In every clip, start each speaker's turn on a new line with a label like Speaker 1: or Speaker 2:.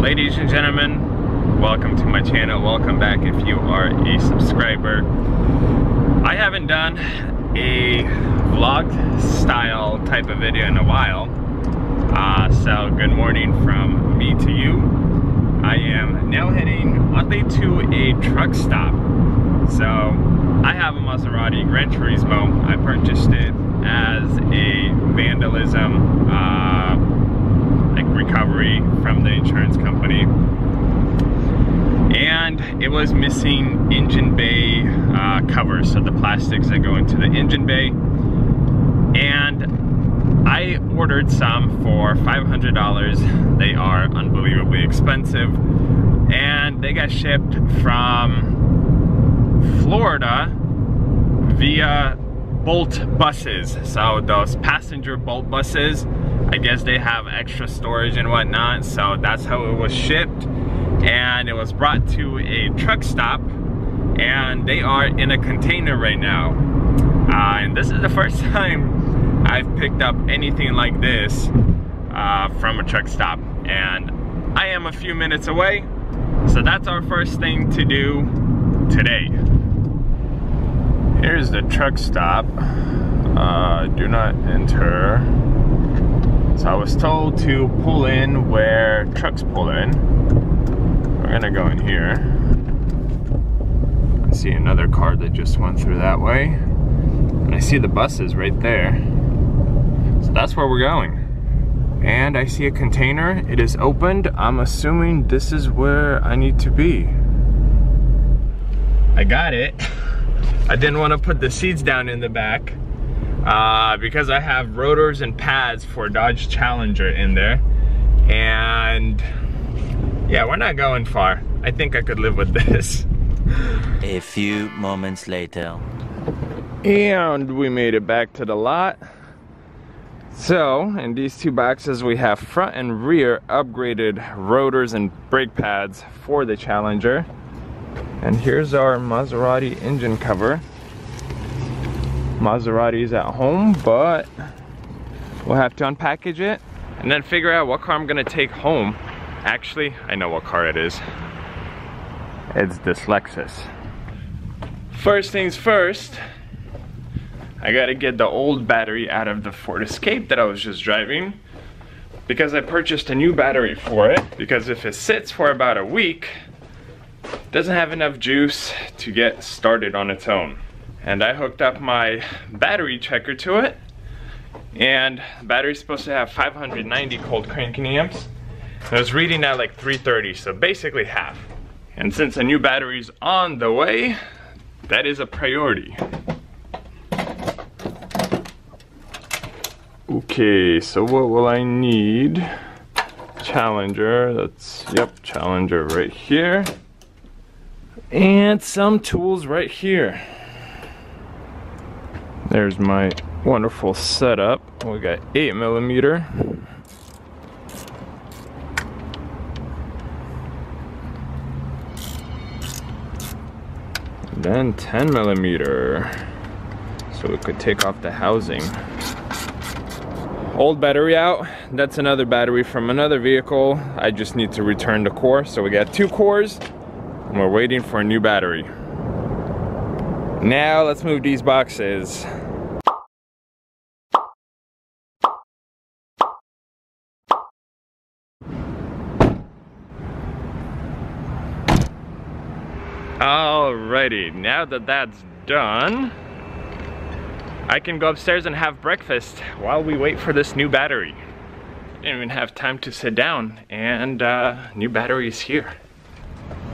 Speaker 1: Ladies and gentlemen, welcome to my channel. Welcome back if you are a subscriber. I haven't done a vlog style type of video in a while. So good morning from me to you. I am now heading oddly to a truck stop. So I have a Maserati Gran Turismo. I purchased it as a vandalism recovery from the insurance company, and it was missing engine bay covers, so the plastics that go into the engine bay, and I ordered some for $500. They are unbelievably expensive, and they got shipped from Florida via Bolt buses. So those passenger Bolt buses, I guess they have extra storage and whatnot, so that's how it was shipped. And it was brought to a truck stop, and they are in a container right now. And this is the first time I've picked up anything like this from a truck stop, and I am a few minutes away, so that's our first thing to do today. Here's the truck stop. Do not enter. So I was told to pull in where trucks pull in. We're gonna go in here. I see another car that just went through that way. And I see the buses right there. So that's where we're going. And I see a container. It is opened. I'm assuming this is where I need to be. I got it. I didn't want to put the seats down in the back because I have rotors and pads for Dodge Challenger in there, and yeah, we're not going far. I think I could live with this.
Speaker 2: A few moments later.
Speaker 1: And we made it back to the lot. So in these two boxes we have front and rear upgraded rotors and brake pads for the Challenger. And here's our Maserati engine cover. Maserati's at home, but we'll have to unpackage it and then figure out what car I'm gonna take home. Actually, I know what car it is. It's this Lexus. First things first, I gotta get the old battery out of the Ford Escape that I was just driving, because I purchased a new battery for it, because if it sits for about a week, doesn't have enough juice to get started on its own. And I hooked up my battery checker to it, and the battery's supposed to have 590 cold cranking amps. And I was reading at like 330, so basically half. And since a new battery's on the way, that is a priority. Okay, so what will I need? Challenger, that's, yep, Challenger right here. And some tools right here. There's my wonderful setup. We got 8mm. Then 10mm. So we could take off the housing. Old battery out. That's another battery from another vehicle. I just need to return the core. So we got two cores. And we're waiting for a new battery. Now let's move these boxes. Alrighty, now that that's done, I can go upstairs and have breakfast while we wait for this new battery. Didn't even have time to sit down, and new battery is here.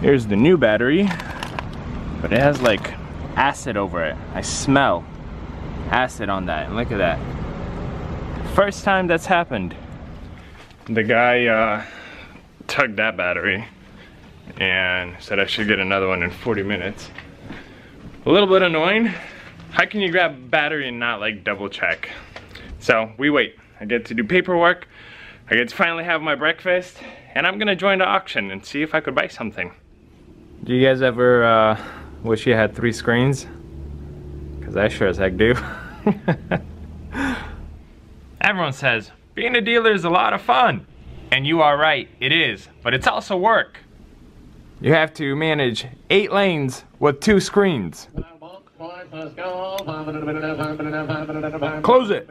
Speaker 1: Here's the new battery, but it has like acid over it. I smell acid on that, and look at that. First time that's happened. The guy tugged that battery and said I should get another one in 40 minutes. A little bit annoying. How can you grab a battery and not like double check? So we wait. I get to do paperwork. I get to finally have my breakfast, and I'm gonna join the auction and see if I could buy something. Do you guys ever wish you had 3 screens? Because I sure as heck do. Everyone says being a dealer is a lot of fun. And you are right, it is, but it's also work. You have to manage 8 lanes with 2 screens. Close it.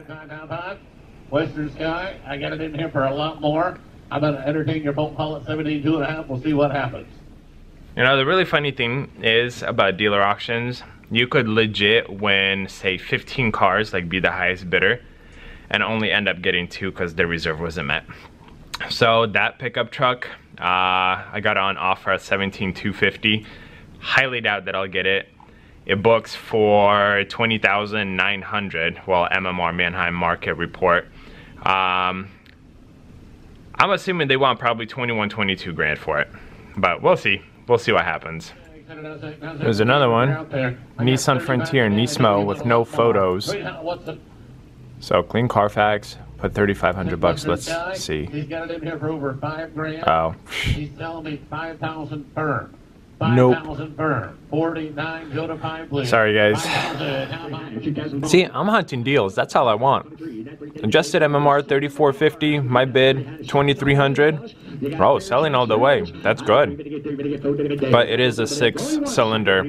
Speaker 3: Western Sky, I got it in here for a lot more. I'm going to entertain your phone call at 17.5. We'll see what happens.
Speaker 1: You know, the really funny thing is about dealer auctions, you could legit win, say, 15 cars, like be the highest bidder, and only end up getting 2 because the reserve wasn't met. So that pickup truck, I got on offer at $17,250. Highly doubt that I'll get it. It books for $20,900. Well, MMR Manheim Market Report. I'm assuming they want probably 21, 22 grand for it, but we'll see. We'll see what happens. There's another one, Nissan Frontier Nismo with no photos. So clean Carfax, put 3,500 bucks. Let's see.
Speaker 3: He's got it in here for over 5 grand.
Speaker 1: Oh.
Speaker 3: He's telling me 5,000 per.
Speaker 1: Nope.
Speaker 3: 5,000 per. 49, go to 5, please.
Speaker 1: Sorry, guys. See, I'm hunting deals. That's all I want. Adjusted MMR 3450. My bid 2,300. Oh, selling all the way. That's good. But it is a 6-cylinder.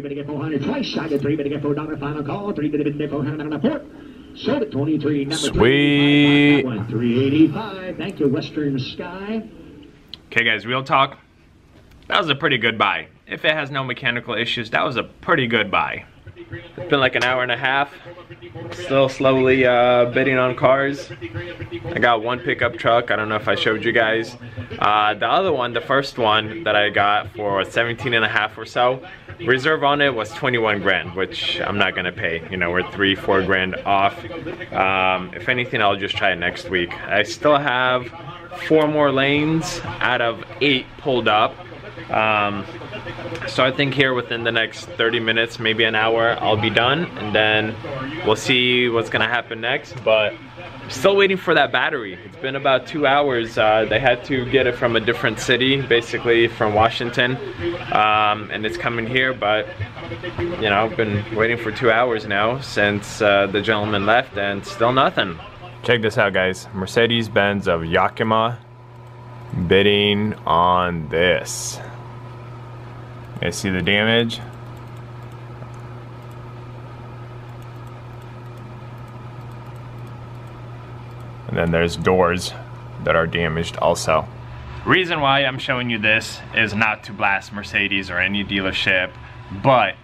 Speaker 1: Sweet.
Speaker 3: 385. Thank you, Western Sky.
Speaker 1: Okay, guys, real talk. That was a pretty good buy. If it has no mechanical issues, that was a pretty good buy. It's been like an hour and a half. Still slowly bidding on cars. I got 1 pickup truck. I don't know if I showed you guys. The other one, the first one that I got for 17.5 or so, reserve on it was 21 grand, which I'm not gonna pay. You know, we're 3-4 grand off. If anything, I'll just try it next week. I still have 4 more lanes out of 8 pulled up. So I think here within the next 30 minutes, maybe an hour, I'll be done, and then we'll see what's gonna happen next. But I'm still waiting for that battery. It's been about 2 hours. They had to get it from a different city, basically from Washington, and it's coming here. But you know, I've been waiting for 2 hours now since the gentleman left, and still nothing. Check this out, guys. Mercedes-Benz of Yakima bidding on this. You guys see the damage? And then there's doors that are damaged also. Reason why I'm showing you this is not to blast Mercedes or any dealership, but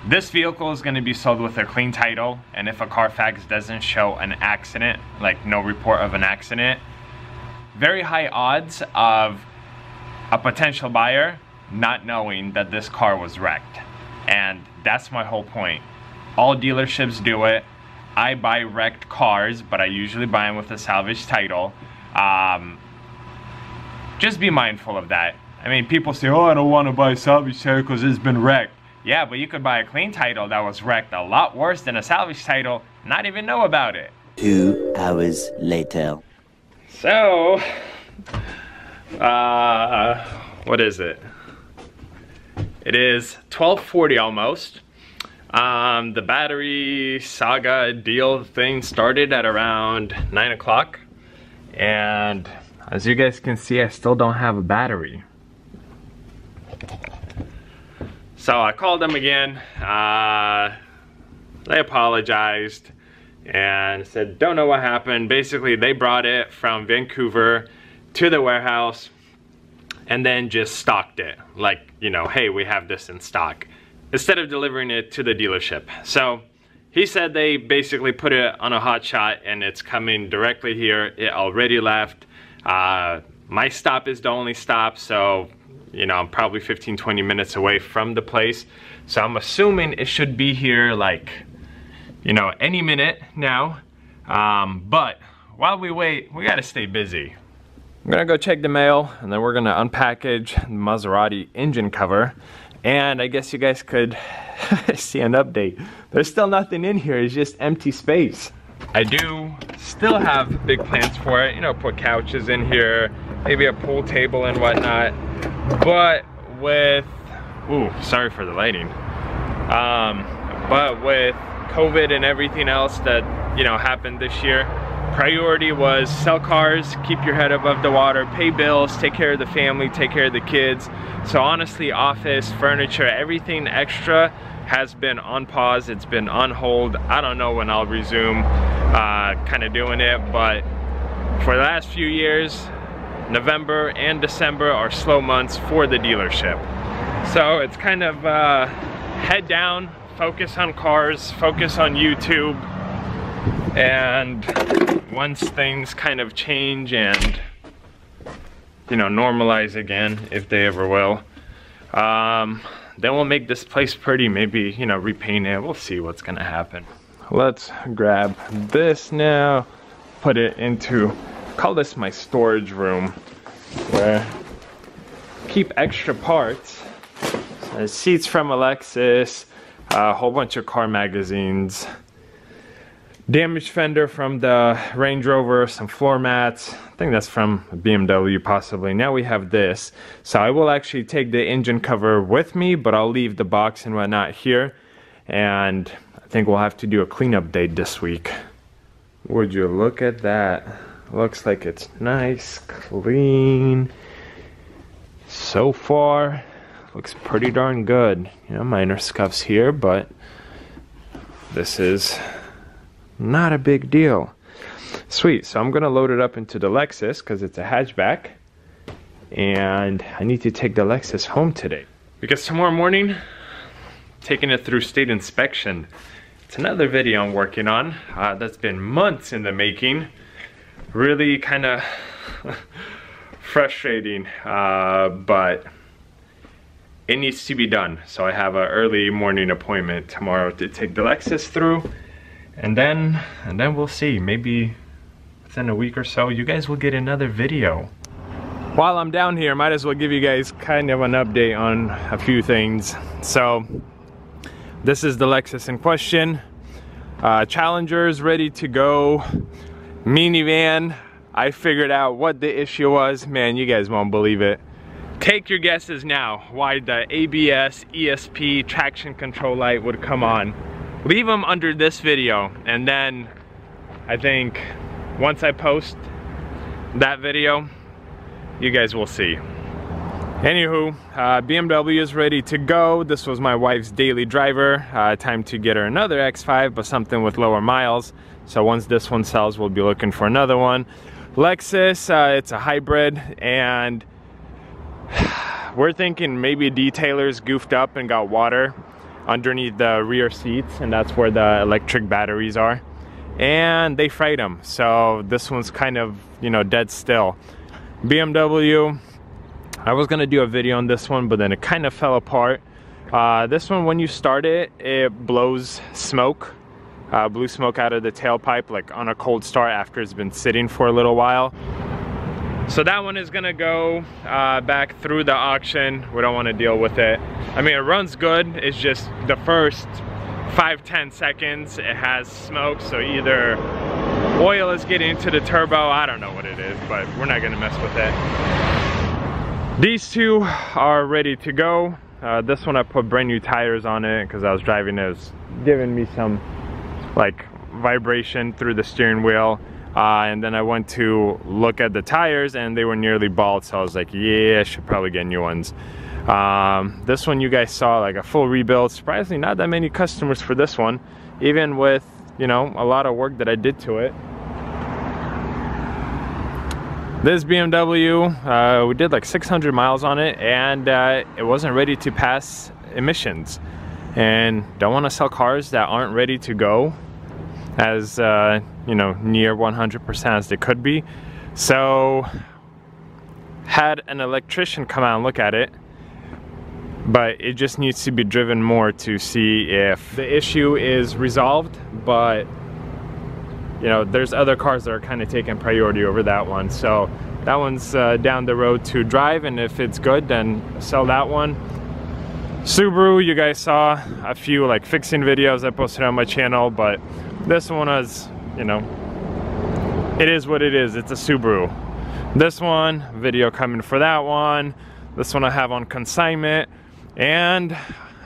Speaker 1: this vehicle is going to be sold with a clean title, and if a Carfax doesn't show an accident, like no report of an accident, very high odds of a potential buyer not knowing that this car was wrecked. And that's my whole point. All dealerships do it. I buy wrecked cars, but I usually buy them with a salvage title. Just be mindful of that. I mean, people say, oh, I don't want to buy a salvage title because it's been wrecked. Yeah, but you could buy a clean title that was wrecked a lot worse than a salvage title, not even know about it.
Speaker 2: 2 hours later.
Speaker 1: So, what is it? It is 12:40 almost. The battery saga deal thing started at around 9 o'clock. And as you guys can see, I still don't have a battery. So I called them again. They apologized and said, don't know what happened. Basically, they brought it from Vancouver to the warehouse and then just stocked it. Like, you know, hey, we have this in stock, instead of delivering it to the dealership. So he said they basically put it on a hot shot and it's coming directly here. It already left. My stop is the only stop, so you know, I'm probably 15-20 minutes away from the place. So I'm assuming it should be here like, you know, any minute now. But while we wait, we gotta stay busy. I'm gonna go check the mail, and then we're gonna unpackage the Maserati engine cover. And I guess you guys could see an update. There's still nothing in here, it's just empty space. I do still have big plans for it, you know, put couches in here, maybe a pool table and whatnot. But with, ooh, sorry for the lighting. But with COVID and everything else that, you know, happened this year, Priority was sell cars, keep your head above the water, pay bills, take care of the family, take care of the kids. So honestly, office, furniture, everything extra has been on pause. It's been on hold. I don't know when I'll resume kind of doing it, but for the last few years, November and December are slow months for the dealership. So it's kind of head down, focus on cars, focus on YouTube, and once things kind of change and, you know, normalize again, if they ever will, then we'll make this place pretty, maybe, you know, repaint it. We'll see what's gonna happen. Let's grab this now, put it into, call this my storage room, where I keep extra parts. So seats from a Lexus, a whole bunch of car magazines, damaged fender from the Range Rover, some floor mats. I think that's from BMW possibly. Now we have this. So I will actually take the engine cover with me, but I'll leave the box and whatnot here. And I think we'll have to do a cleanup day this week. Would you look at that? Looks like it's nice, clean. So far, looks pretty darn good. You know, minor scuffs here, but this is not a big deal. Sweet, so I'm gonna load it up into the Lexus because it's a hatchback, and I need to take the Lexus home today because tomorrow morning, taking it through state inspection. It's another video I'm working on that's been months in the making. Really kind of frustrating, but it needs to be done. So I have an early morning appointment tomorrow to take the Lexus through. And then we'll see, maybe within a week or so, you guys will get another video. While I'm down here, might as well give you guys kind of an update on a few things. So, this is the Lexus in question. Challenger's ready to go. Minivan, I figured out what the issue was. Man, you guys won't believe it. Take your guesses now why the ABS, ESP, traction control light would come on. Leave them under this video, and then I think once I post that video, you guys will see. Anywho, BMW is ready to go. This was my wife's daily driver. Time to get her another X5, but something with lower miles. So once this one sells, we'll be looking for another one. Lexus, it's a hybrid, and we're thinking maybe detailers goofed up and got water underneath the rear seats, and that's where the electric batteries are, and they fried them. So this one's kind of, you know, dead still. BMW, I was gonna do a video on this one, but then it kind of fell apart. This one, when you start it, it blows smoke, blue smoke out of the tailpipe, like on a cold start after it's been sitting for a little while. So that one is gonna go back through the auction. We don't want to deal with it. I mean, it runs good. It's just the first 5-10 seconds it has smoke. So either oil is getting into the turbo, I don't know what it is, but we're not gonna mess with it. These two are ready to go. This one I put brand new tires on it because I was driving it. It was giving me some like vibration through the steering wheel. And then I went to look at the tires and they were nearly bald, so I was like, yeah, I should probably get new ones. This one you guys saw, like a full rebuild. Surprisingly, not that many customers for this one, even with, you know, a lot of work that I did to it. This BMW, we did like 600 miles on it, and it wasn't ready to pass emissions. And don't want to sell cars that aren't ready to go as you know, near 100% as they could be. So had an electrician come out and look at it, but it just needs to be driven more to see if the issue is resolved. But you know, there's other cars that are kind of taking priority over that one, so that one's down the road to drive, and if it's good, then sell that one. Subaru, you guys saw a few like fixing videos I posted on my channel, but this one was, you know, it is what it is. It's a Subaru. This one, video coming for that one. This one I have on consignment. And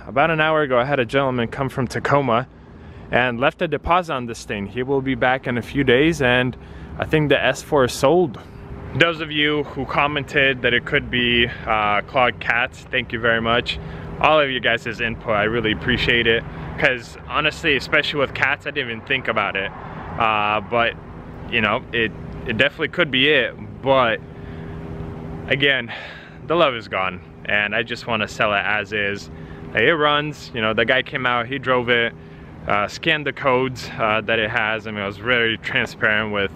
Speaker 1: about an hour ago, I had a gentleman come from Tacoma, and left a deposit on this thing. He will be back in a few days, and I think the S4 is sold. Those of you who commented that it could be clogged cats, thank you very much. All of you guys' input, I really appreciate it. Because honestly, especially with cats, I didn't even think about it. But you know, it definitely could be it. But again, the love is gone, and I just want to sell it as is. It runs, you know, the guy came out, he drove it, scanned the codes that it has. I mean, I was very transparent with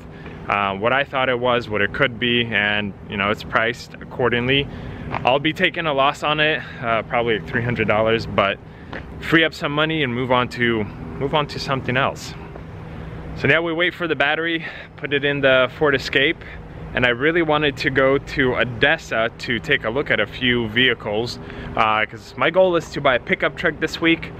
Speaker 1: what I thought it was, what it could be, and you know, it's priced accordingly. I'll be taking a loss on it, probably $300, but free up some money and move on to something else. So now we wait for the battery, put it in the Ford Escape, and I really wanted to go to Odessa to take a look at a few vehicles, because my goal is to buy a pickup truck this week.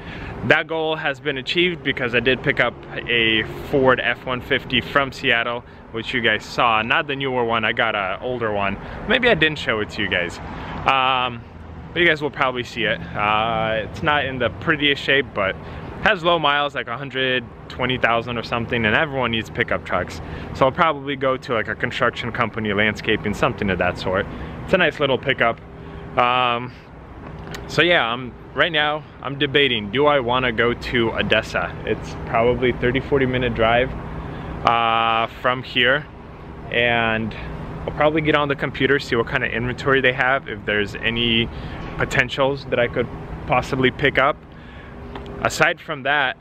Speaker 1: That goal has been achieved because I did pick up a Ford F-150 from Seattle, which you guys saw. Not the newer one, I got an older one. Maybe I didn't show it to you guys. But you guys will probably see it. It's not in the prettiest shape, but has low miles, like 120,000 or something, and everyone needs pickup trucks. So I'll probably go to like a construction company, landscaping, something of that sort. It's a nice little pickup. So yeah, right now I'm debating, do I want to go to Odessa? It's probably 30-40 minute drive from here, and I'll probably get on the computer, see what kind of inventory they have, if there's any potentials that I could possibly pick up. Aside from that,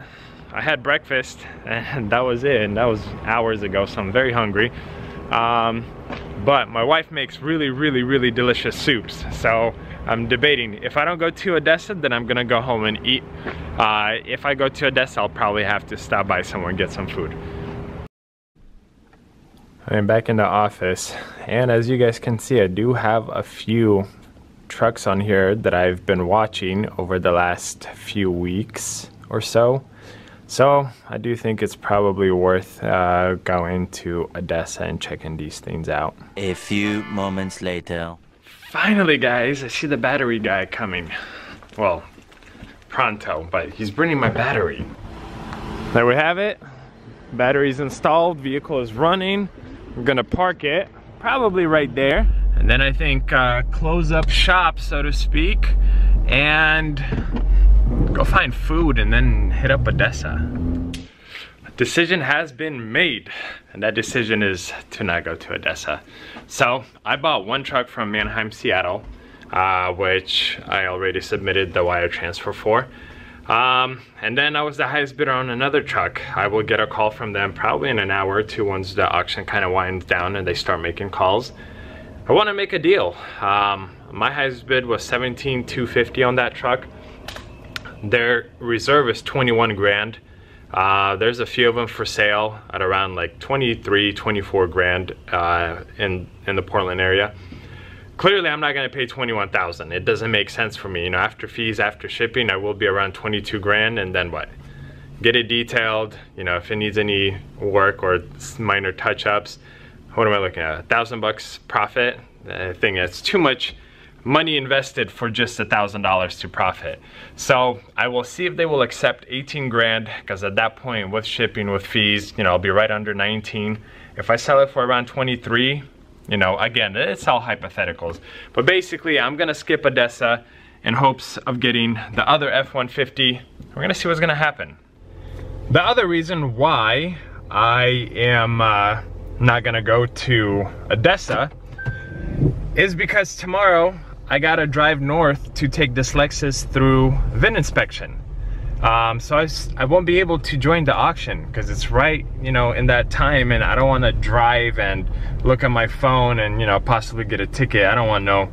Speaker 1: I had breakfast and that was it, and that was hours ago, so I'm very hungry. But my wife makes really delicious soups, so I'm debating, if I don't go to Odessa, then I'm gonna go home and eat. If I go to Odessa, I'll probably have to stop by somewhere and get some food. I'm back in the office, and as you guys can see, I do have a few trucks on here that I've been watching over the last few weeks or so. So I do think it's probably worth going to Odessa and checking these things out.
Speaker 2: A few moments later.
Speaker 1: Finally, guys, I see the battery guy coming. Well, pronto, but he's bringing my battery. There we have it. Battery's installed, vehicle is running. I'm gonna park it, probably right there. And then I think close up shop, so to speak, and go find food and then hit up Odessa. A decision has been made, and that decision is to not go to Odessa. So I bought one truck from Manheim, Seattle, which I already submitted the wire transfer for. And then I was the highest bidder on another truck. I will get a call from them probably in an hour or two once the auction kind of winds down and they start making calls. I want to make a deal. My highest bid was $17,250 on that truck. Their reserve is 21 grand. There's a few of them for sale at around like 23, 24 grand in the Portland area. Clearly, I'm not gonna pay 21,000. It doesn't make sense for me. You know, after fees, after shipping, I will be around 22 grand, and then what? Get it detailed. You know, if it needs any work or minor touch-ups, what am I looking at? $1,000 profit? I think that's too much money invested for just $1,000 to profit. So I will see if they will accept 18 grand, because at that point, with shipping, with fees, you know, I'll be right under 19. If I sell it for around 23, you know, again, it's all hypotheticals. But basically, I'm gonna skip Odessa in hopes of getting the other F-150. We're gonna see what's gonna happen. The other reason why I am not gonna go to Odessa is because tomorrow I gotta drive north to take this Lexus through VIN inspection. So I won't be able to join the auction because it's right, you know, in that time, and I don't want to drive and look at my phone and, you know, possibly get a ticket. I don't want no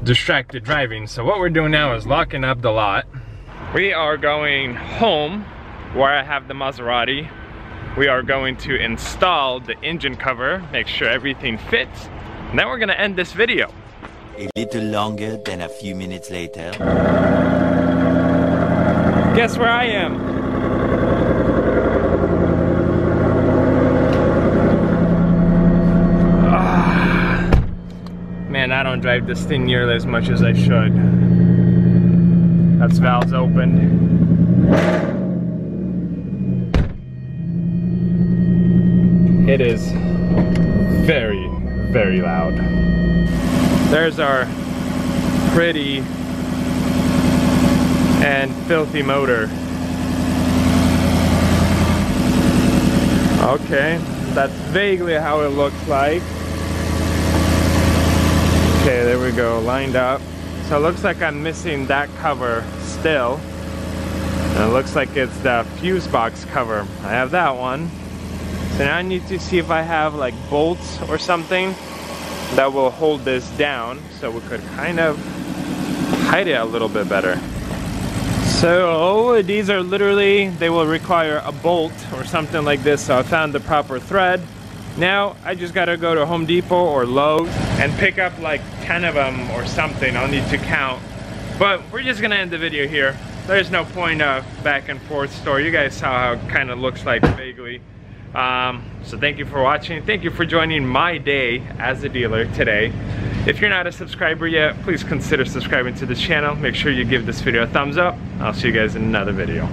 Speaker 1: distracted driving. So what we're doing now is locking up the lot. We are going home where I have the Maserati. We are going to install the engine cover, make sure everything fits, and then we're gonna end this video.
Speaker 2: A little longer than a few minutes later.
Speaker 1: Guess where I am? Man, I don't drive this thing nearly as much as I should. That's valves opened. it is very, very loud. There's our pretty and filthy motor. Okay, that's vaguely how it looks like. Okay, there we go, lined up. So it looks like I'm missing that cover still. And it looks like it's the fuse box cover. I have that one. So now I need to see if I have like bolts or something that will hold this down so we could kind of hide it a little bit better. So these are literally, they will require a bolt or something like this. So I found the proper thread. Now I just gotta go to Home Depot or Lowe's and pick up like 10 of them or something. I'll need to count. But we're just gonna end the video here. There's no point of back and forth story. You guys saw how it kind of looks like vaguely. So thank you for watching. Thank you for joining my day as a dealer today. If you're not a subscriber yet, please consider subscribing to the channel. Make sure you give this video a thumbs up. I'll see you guys in another video.